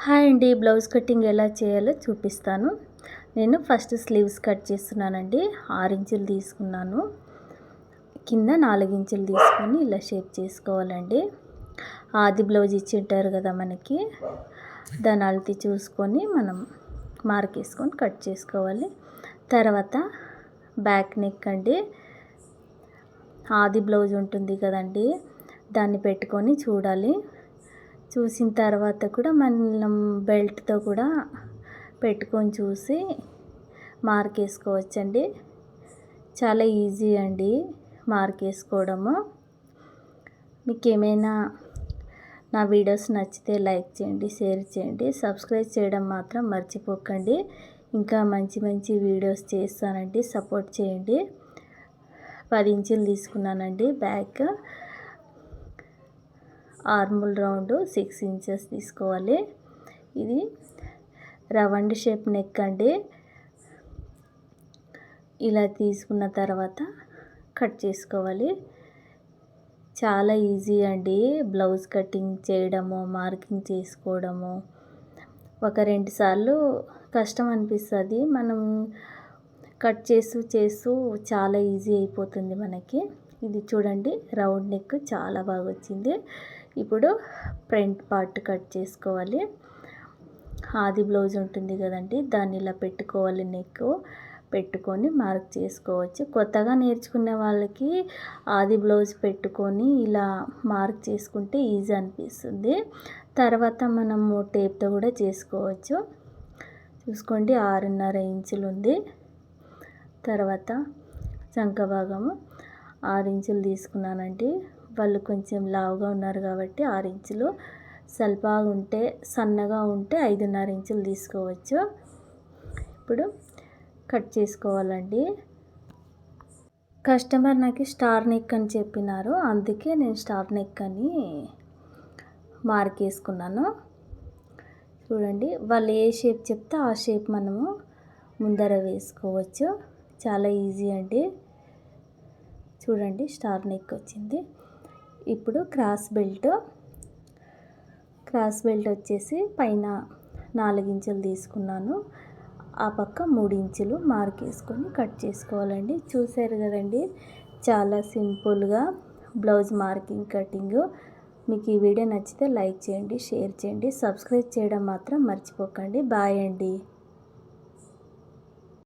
Hi అండి, blouse cutting ఎలా చేయాలో చూపిస్తాను. నేను ఫస్ట్ స్లీవ్స్ కట్ చేస్తున్నానండి. 6 ఇంచులు తీసుకున్నాను. కింద 4 ఇంచులు తీసుకొని ఇలా షేప్ చేసుకోవాలండి. ఆది బ్లౌజ్ ఇచ్చి ఉంటారు కదా మనకి, దాని అలతి చూసుకొని మనం మార్క్ వేసుకొని కట్ చేసుకోవాలి. తర్వాత బ్యాక్ నెక్ అండి, ఆది బ్లౌజ్ ఉంటుంది కదండి, దాన్ని పెట్టుకొని చూడాలి. చూసిన తర్వాత కూడా మనం బెల్ట్తో కూడా పెట్టుకొని చూసి మార్క్ వేసుకోవచ్చండి. చాలా ఈజీ అండి మార్క్ వేసుకోవడము. మీకు ఏమైనా నా వీడియోస్ నచ్చితే లైక్ చేయండి, షేర్ చేయండి, సబ్స్క్రైబ్ చేయడం మాత్రం మర్చిపోకండి. ఇంకా మంచి మంచి వీడియోస్ చేస్తానండి, సపోర్ట్ చేయండి. 10 ఇంచులు తీసుకున్నానండి. బ్యాక్ ఆర్ముల్ రౌండ్ 6 ఇంచెస్ తీసుకోవాలి. ఇది రౌండ్ షేప్ నెక్ అండి. ఇలా తీసుకున్న తర్వాత కట్ చేసుకోవాలి. చాలా ఈజీ అండి బ్లౌజ్ కటింగ్ చేయడము, మార్కింగ్ చేసుకోవడము. ఒక 2 సార్లు కష్టం అనిపిస్తుంది, మనం కట్ చేస్తూ చాలా ఈజీ అయిపోతుంది మనకి. ఇది చూడండి, రౌండ్ నెక్ చాలా బాగా వచ్చింది. ఇప్పుడు ఫ్రంట్ పార్ట్ కట్ చేసుకోవాలి. ఆది బ్లౌజ్ ఉంటుంది కదండి, దాన్ని ఇలా పెట్టుకోవాలి. నెక్ పెట్టుకొని మార్క్ చేసుకోవచ్చు. కొత్తగా నేర్చుకునే వాళ్ళకి ఆది బ్లౌజ్ పెట్టుకొని ఇలా మార్క్ చేసుకుంటే ఈజీ అనిపిస్తుంది. తర్వాత మనము టేప్తో కూడా చేసుకోవచ్చు. చూసుకోండి, 6.5 ఇంచులు ఉంది. తర్వాత చంక భాగము 6 ఇంచులు తీసుకున్నానండి. వాళ్ళు కొంచెం లావుగా ఉన్నారు కాబట్టి 6 ఇంచులు, సన్నగా ఉంటే 5.5 ఇంచులు తీసుకోవచ్చు. ఇప్పుడు కట్ చేసుకోవాలండి. కస్టమర్ నాకు స్టార్ నెక్ అని చెప్పినారు, అందుకే నేను స్టార్ నెక్ అని మార్క్ వేసుకున్నాను. చూడండి, వాళ్ళు ఏ షేప్ చెప్తే ఆ షేప్ మనము ముందర వేసుకోవచ్చు. చాలా ఈజీ అండి. చూడండి, స్టార్ నెక్ వచ్చింది. ఇప్పుడు క్రాస్ బెల్ట్ వచ్చేసి పైన 4 ఇంచులు తీసుకున్నాను. ఆ పక్క 3 ఇంచులు మార్క్ వేసుకొని కట్ చేసుకోవాలండి. చూసారు కదండి, చాలా సింపుల్గా బ్లౌజ్ మార్కింగ్ కటింగ్. మీకు ఈ వీడియో నచ్చితే లైక్ చేయండి, షేర్ చేయండి, సబ్స్క్రైబ్ చేయడం మాత్రం మర్చిపోకండి. బాయ్ అండి.